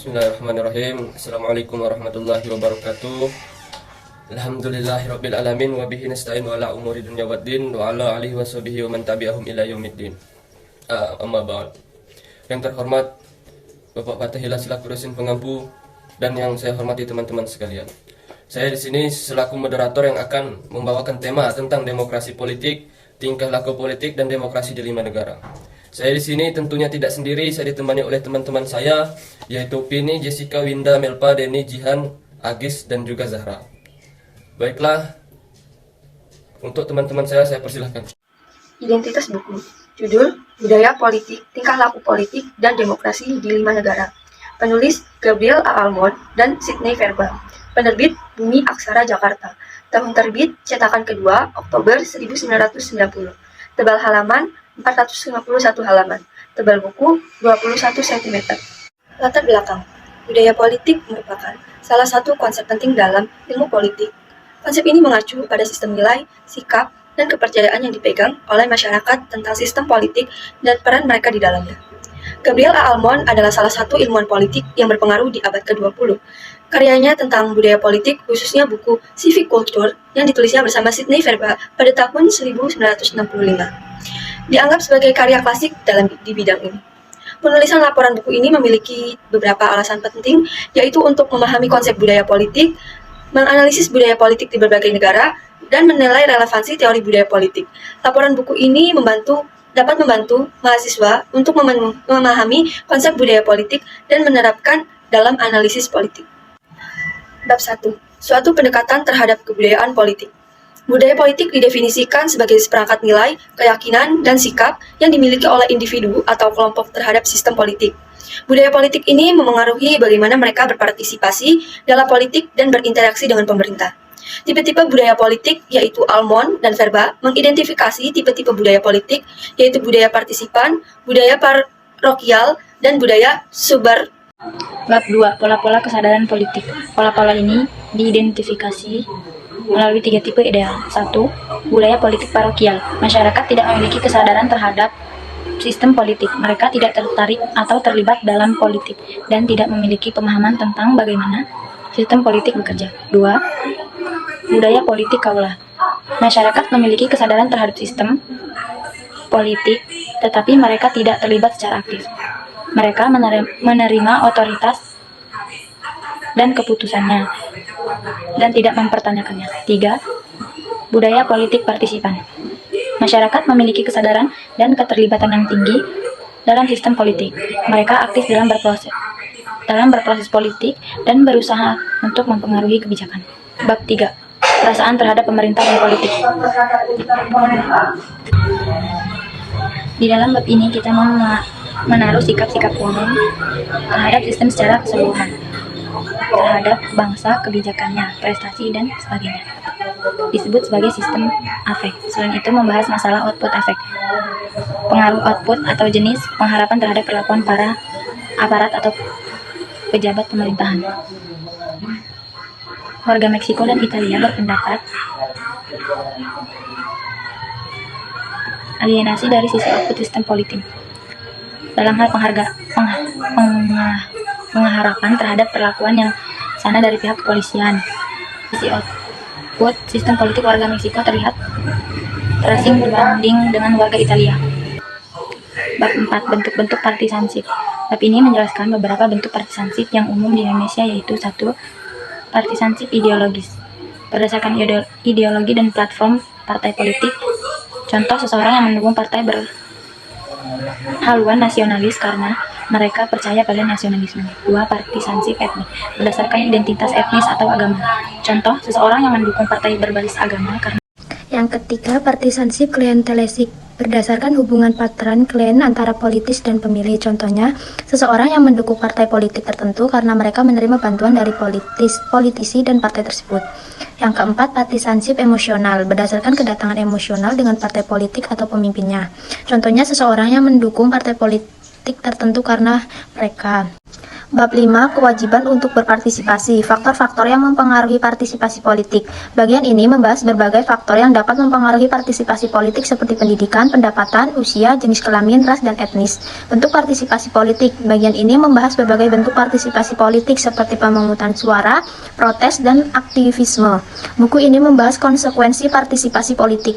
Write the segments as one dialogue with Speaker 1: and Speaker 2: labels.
Speaker 1: Bismillahirrahmanirrahim. Assalamualaikum warahmatullahi wabarakatuh. Alhamdulillahirabbil alamin wa bihi nasta'in ala umuri dunya waddin wa ala alihi washabihi wa man tabi'ahum ila yaumiddin. Amma ba'd. Yang terhormat Bapak Fatahillah selaku dosen pengampu dan yang saya hormati teman-teman sekalian. Saya di sini selaku moderator yang akan membawakan tema tentang demokrasi politik, tingkah laku politik dan demokrasi di 5 negara. Saya di sini tentunya tidak sendiri, saya ditemani oleh teman-teman saya, yaitu Pini, Jessica, Winda, Melpa, Denny, Jihan, Agis, dan juga Zahra. Baiklah, untuk teman-teman saya persilahkan.
Speaker 2: Identitas buku. Judul, Budaya Politik, Tingkah Laku Politik, dan Demokrasi di 5 Negara. Penulis, Gabriel A. Almond dan Sidney Verba. Penerbit, Bumi Aksara Jakarta. Tahun terbit, cetakan kedua, Oktober 1990. Tebal halaman, 451 halaman. Tebal buku, 21 cm. Latar belakang. Budaya politik merupakan salah satu konsep penting dalam ilmu politik. Konsep ini mengacu pada sistem nilai, sikap, dan kepercayaan yang dipegang oleh masyarakat tentang sistem politik dan peran mereka di dalamnya. Gabriel A. Almond adalah salah satu ilmuwan politik yang berpengaruh di abad ke-20. Karyanya tentang budaya politik, khususnya buku Civic Culture, yang ditulisnya bersama Sidney Verba pada tahun 1965. Dianggap sebagai karya klasik di bidang ini. Penulisan laporan buku ini memiliki beberapa alasan penting, yaitu untuk memahami konsep budaya politik, menganalisis budaya politik di berbagai negara, dan menilai relevansi teori budaya politik. Laporan buku ini dapat membantu mahasiswa untuk memahami konsep budaya politik dan menerapkan dalam analisis politik. Bab 1. Suatu pendekatan terhadap kebudayaan politik. Budaya politik didefinisikan sebagai seperangkat nilai, keyakinan, dan sikap yang dimiliki oleh individu atau kelompok terhadap sistem politik. Budaya politik ini memengaruhi bagaimana mereka berpartisipasi dalam politik dan berinteraksi dengan pemerintah. Tipe-tipe budaya politik, yaitu Almond dan Verba, mengidentifikasi tipe-tipe budaya politik, yaitu budaya partisipan, budaya parokial, dan budaya subar.
Speaker 3: Bab 2. Pola-pola kesadaran politik. Pola-pola ini diidentifikasi melalui 3 tipe ideal. 1. Budaya politik parokial. Masyarakat tidak memiliki kesadaran terhadap sistem politik. Mereka tidak tertarik atau terlibat dalam politik dan tidak memiliki pemahaman tentang bagaimana sistem politik bekerja. 2. Budaya politik kaula. Masyarakat memiliki kesadaran terhadap sistem politik, tetapi mereka tidak terlibat secara aktif. Mereka menerima otoritas dan keputusannya dan tidak mempertanyakannya. 3. Budaya politik partisipan. Masyarakat memiliki kesadaran dan keterlibatan yang tinggi dalam sistem politik. Mereka aktif dalam berproses politik dan berusaha untuk mempengaruhi kebijakan. Bab 3. Perasaan terhadap pemerintah dan politik. Di dalam bab ini kita menaruh sikap-sikap umum terhadap sistem secara keseluruhan, terhadap bangsa, kebijakannya, prestasi, dan sebagainya. Disebut sebagai sistem afek. Selain itu membahas masalah output afek, pengaruh output atau jenis pengharapan terhadap perlakuan para aparat atau pejabat pemerintahan. Warga Meksiko dan Italia berpendapat alienasi dari sisi output sistem politik dalam hal pengharapan terhadap perlakuan yang sana dari pihak kepolisian. Sisi output sistem politik warga Meksiko terlihat terasing berbanding dengan warga Italia. Bab 4. Bentuk-bentuk partisansip. Bab ini menjelaskan beberapa bentuk partisansip yang umum di Indonesia, yaitu 1. Partisansip ideologis. Berdasarkan ideologi dan platform partai politik. Contoh, seseorang yang mendukung partai berhaluan nasionalis karena mereka percaya pada nasionalisme. 2. Partisansip etnik. Berdasarkan identitas etnis atau agama. Contoh, seseorang yang mendukung partai berbasis agama karena.
Speaker 4: Yang ketiga, partisansip klientelistik. Berdasarkan hubungan patron klien antara politis dan pemilih. Contohnya, seseorang yang mendukung partai politik tertentu karena mereka menerima bantuan dari politisi dan partai tersebut. Yang keempat, partisansip emosional. Berdasarkan kedatangan emosional dengan partai politik atau pemimpinnya. Contohnya, seseorang yang mendukung partai politik tertentu karena mereka Bab 5. Kewajiban untuk berpartisipasi. Faktor-faktor yang mempengaruhi partisipasi politik. Bagian ini membahas berbagai faktor yang dapat mempengaruhi partisipasi politik seperti pendidikan, pendapatan, usia, jenis kelamin, ras, dan etnis. Bentuk partisipasi politik. Bagian ini membahas berbagai bentuk partisipasi politik seperti pemungutan suara, protes, dan aktivisme. Buku ini membahas konsekuensi partisipasi politik.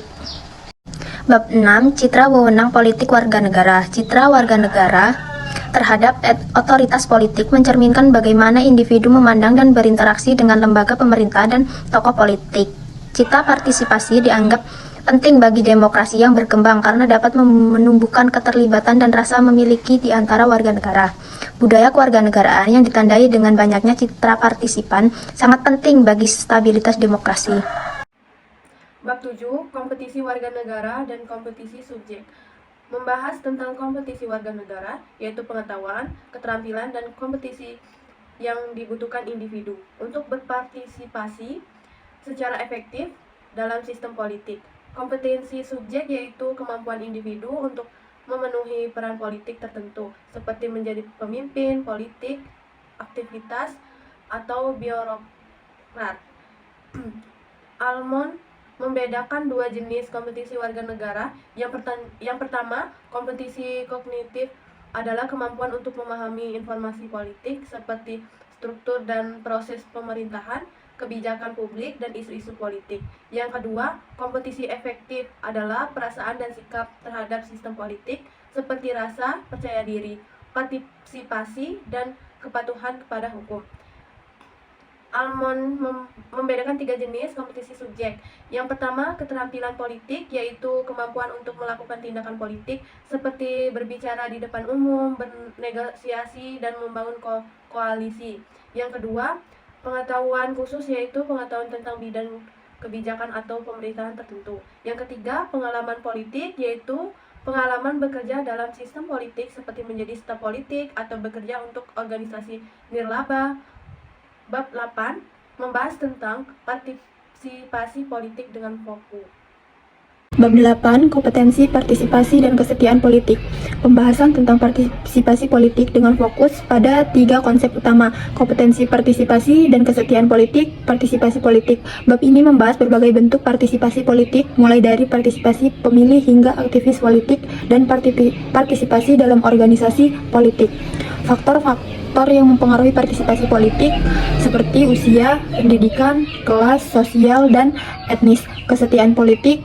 Speaker 4: Bab 6. Citra wewenang politik warga negara. Citra warga negara terhadap otoritas politik mencerminkan bagaimana individu memandang dan berinteraksi dengan lembaga pemerintah dan tokoh politik. Citra partisipasi dianggap penting bagi demokrasi yang berkembang karena dapat menumbuhkan keterlibatan dan rasa memiliki di antara warga negara. Budaya kewarganegaraan yang ditandai dengan banyaknya citra partisipan sangat penting bagi stabilitas demokrasi.
Speaker 2: Bab 7. Kompetisi warga negara dan kompetisi subjek. Membahas tentang kompetisi warga negara, yaitu pengetahuan, keterampilan, dan kompetisi yang dibutuhkan individu untuk berpartisipasi secara efektif dalam sistem politik. Kompetensi subjek yaitu kemampuan individu untuk memenuhi peran politik tertentu, seperti menjadi pemimpin politik, aktivitas, atau birokrat. Almond membedakan dua jenis kompetisi warga negara. Yang pertama, kompetisi kognitif adalah kemampuan untuk memahami informasi politik seperti struktur dan proses pemerintahan, kebijakan publik, dan isu-isu politik. Yang kedua, kompetisi efektif adalah perasaan dan sikap terhadap sistem politik seperti rasa, percaya diri, partisipasi, dan kepatuhan kepada hukum. Almond membedakan tiga jenis kompetisi subjek. Yang pertama, keterampilan politik, yaitu kemampuan untuk melakukan tindakan politik seperti berbicara di depan umum, bernegosiasi, dan membangun koalisi. Yang kedua, pengetahuan khusus, yaitu pengetahuan tentang bidang kebijakan atau pemerintahan tertentu. Yang ketiga, pengalaman politik, yaitu pengalaman bekerja dalam sistem politik seperti menjadi staf politik atau bekerja untuk organisasi nirlaba. Bab 8 membahas tentang partisipasi politik dengan fokus.
Speaker 5: Bab 8. Kompetensi, partisipasi, dan kesetiaan politik. Pembahasan tentang partisipasi politik dengan fokus pada tiga konsep utama: kompetensi, partisipasi, dan kesetiaan politik. Partisipasi politik. Bab ini membahas berbagai bentuk partisipasi politik, mulai dari partisipasi pemilih hingga aktivis politik dan partisipasi dalam organisasi politik. Faktor-faktor yang mempengaruhi partisipasi politik seperti usia, pendidikan, kelas, sosial, dan etnis. Kesetiaan politik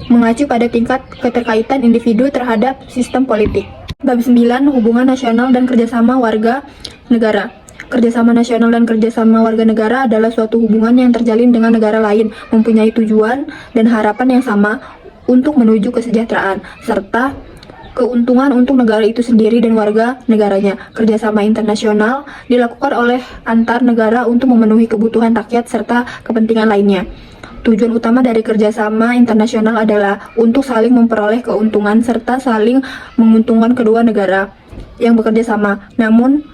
Speaker 5: mengacu pada tingkat keterkaitan individu terhadap sistem politik. Bab 9. Hubungan nasional dan kerjasama warga negara. Kerjasama nasional dan kerjasama warga negara adalah suatu hubungan yang terjalin dengan negara lain, mempunyai tujuan dan harapan yang sama untuk menuju kesejahteraan, serta keuntungan untuk negara itu sendiri dan warga negaranya. Kerjasama internasional dilakukan oleh antar negara untuk memenuhi kebutuhan rakyat serta kepentingan lainnya. Tujuan utama dari kerjasama internasional adalah untuk saling memperoleh keuntungan serta saling menguntungkan kedua negara yang bekerja sama, namun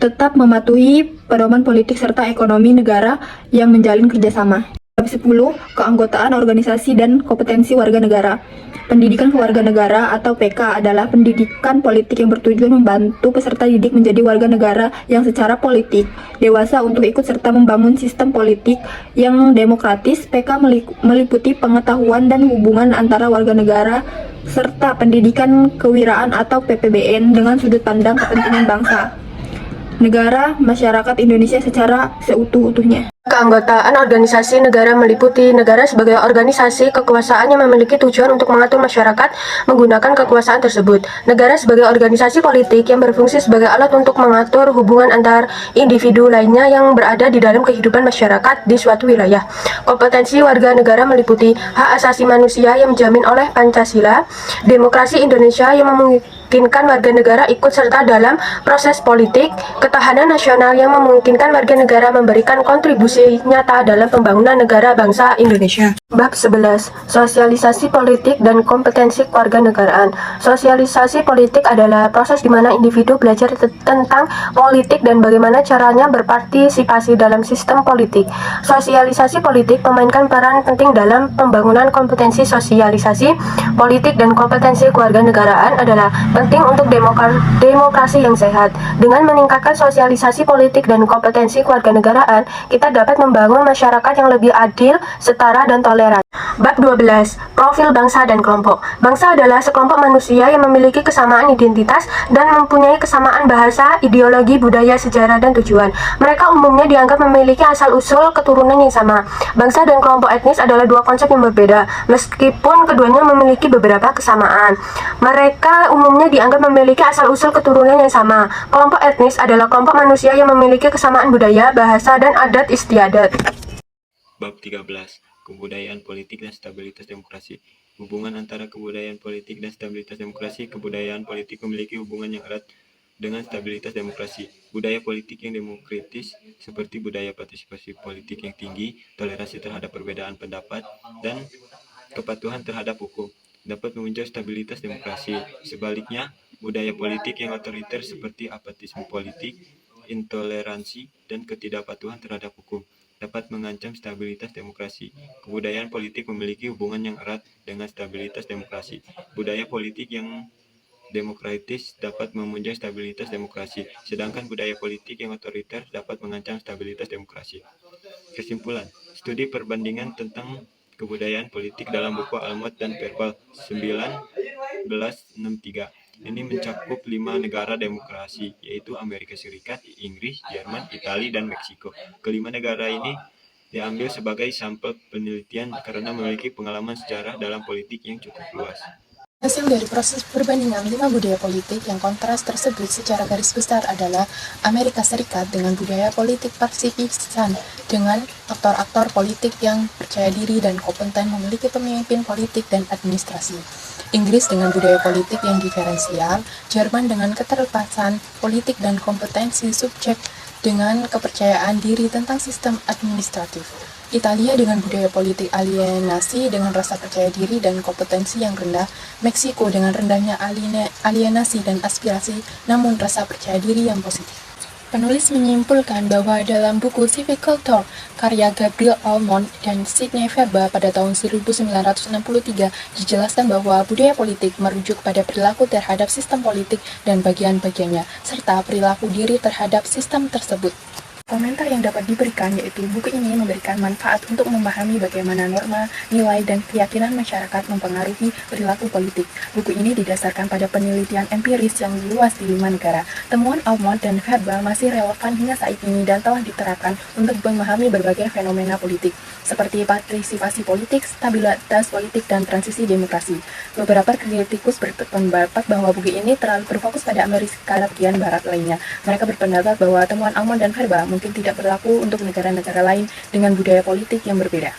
Speaker 5: tetap mematuhi pedoman politik serta ekonomi negara yang menjalin kerjasama. Bab 10. Keanggotaan organisasi dan kompetensi warga negara. Pendidikan kewarganegaraan atau PK adalah pendidikan politik yang bertujuan membantu peserta didik menjadi warga negara yang secara politik dewasa untuk ikut serta membangun sistem politik yang demokratis. PK meliputi pengetahuan dan hubungan antara warga negara serta pendidikan kewirausahaan atau PPBN dengan sudut pandang kepentingan bangsa, negara, masyarakat Indonesia secara seutuh-utuhnya.
Speaker 2: Keanggotaan organisasi negara meliputi negara sebagai organisasi kekuasaan yang memiliki tujuan untuk mengatur masyarakat menggunakan kekuasaan tersebut. Negara sebagai organisasi politik yang berfungsi sebagai alat untuk mengatur hubungan antar individu lainnya yang berada di dalam kehidupan masyarakat di suatu wilayah. Kompetensi warga negara meliputi hak asasi manusia yang dijamin oleh Pancasila, demokrasi Indonesia yang memungkinkan warga negara ikut serta dalam proses politik, ketahanan nasional yang memungkinkan warga negara memberikan kontribusi nyata dalam pembangunan negara bangsa Indonesia. Bab 11. Sosialisasi politik dan kompetensi kewarganegaraan. Sosialisasi politik adalah proses di mana individu belajar tentang politik dan bagaimana caranya berpartisipasi dalam sistem politik. Sosialisasi politik memainkan peran penting dalam pembangunan kompetensi sosialisasi politik dan kompetensi kewarganegaraan adalah penting untuk demokrasi yang sehat. Dengan meningkatkan sosialisasi politik dan kompetensi kewarganegaraan, kita dapat membangun masyarakat yang lebih adil, setara, dan toleran. Bab 12. Profil bangsa dan kelompok. Bangsa adalah sekelompok manusia yang memiliki kesamaan identitas dan mempunyai kesamaan bahasa, ideologi, budaya, sejarah, dan tujuan. Mereka umumnya dianggap memiliki asal-usul keturunan yang sama. Bangsa dan kelompok etnis adalah dua konsep yang berbeda, meskipun keduanya memiliki beberapa kesamaan. Mereka umumnya dianggap memiliki asal-usul keturunan yang sama. Kelompok etnis adalah kelompok manusia yang memiliki kesamaan budaya, bahasa, dan adat istiadat.
Speaker 6: Bab 13. Kebudayaan politik dan stabilitas demokrasi. Hubungan antara kebudayaan politik dan stabilitas demokrasi. Kebudayaan politik memiliki hubungan yang erat dengan stabilitas demokrasi. Budaya politik yang demokratis seperti budaya partisipasi politik yang tinggi, toleransi terhadap perbedaan pendapat, dan kepatuhan terhadap hukum dapat menunjang stabilitas demokrasi. Sebaliknya, budaya politik yang otoriter seperti apatisme politik, intoleransi, dan ketidakpatuhan terhadap hukum dapat mengancam stabilitas demokrasi. Kebudayaan politik memiliki hubungan yang erat dengan stabilitas demokrasi. Budaya politik yang demokratis dapat memunjang stabilitas demokrasi, sedangkan budaya politik yang otoriter dapat mengancam stabilitas demokrasi. Kesimpulan, studi perbandingan tentang kebudayaan politik dalam buku Almond dan Verbal 1963. Ini mencakup 5 negara demokrasi, yaitu Amerika Serikat, Inggris, Jerman, Italia, dan Meksiko. Kelima negara ini diambil sebagai sampel penelitian karena memiliki pengalaman sejarah dalam politik yang cukup luas.
Speaker 5: Hasil dari proses perbandingan 5 budaya politik yang kontras tersebut secara garis besar adalah Amerika Serikat dengan budaya politik partisipan dengan aktor-aktor politik yang percaya diri dan kompeten memiliki pemimpin politik dan administrasi. Inggris dengan budaya politik yang diferensial, Jerman dengan keterlibatan politik dan kompetensi subjek dengan kepercayaan diri tentang sistem administratif. Italia dengan budaya politik alienasi dengan rasa percaya diri dan kompetensi yang rendah, Meksiko dengan rendahnya alienasi dan aspirasi namun rasa percaya diri yang positif. Penulis menyimpulkan bahwa dalam buku Civic Culture karya Gabriel Almond dan Sidney Verba pada tahun 1963 dijelaskan bahwa budaya politik merujuk pada perilaku terhadap sistem politik dan bagian-bagiannya, serta perilaku diri terhadap sistem tersebut. Komentar yang dapat diberikan yaitu buku ini memberikan manfaat untuk memahami bagaimana norma, nilai, dan keyakinan masyarakat mempengaruhi perilaku politik. Buku ini didasarkan pada penelitian empiris yang luas di 5 negara. Temuan Almond dan Verba masih relevan hingga saat ini dan telah diterapkan untuk memahami berbagai fenomena politik, seperti partisipasi politik, stabilitas politik, dan transisi demokrasi. Beberapa kritikus berpendapat bahwa buku ini terlalu berfokus pada Amerika bagian barat lainnya. Mereka berpendapat bahwa temuan Almond dan Verba mungkin tidak berlaku untuk negara-negara lain dengan budaya politik yang berbeda.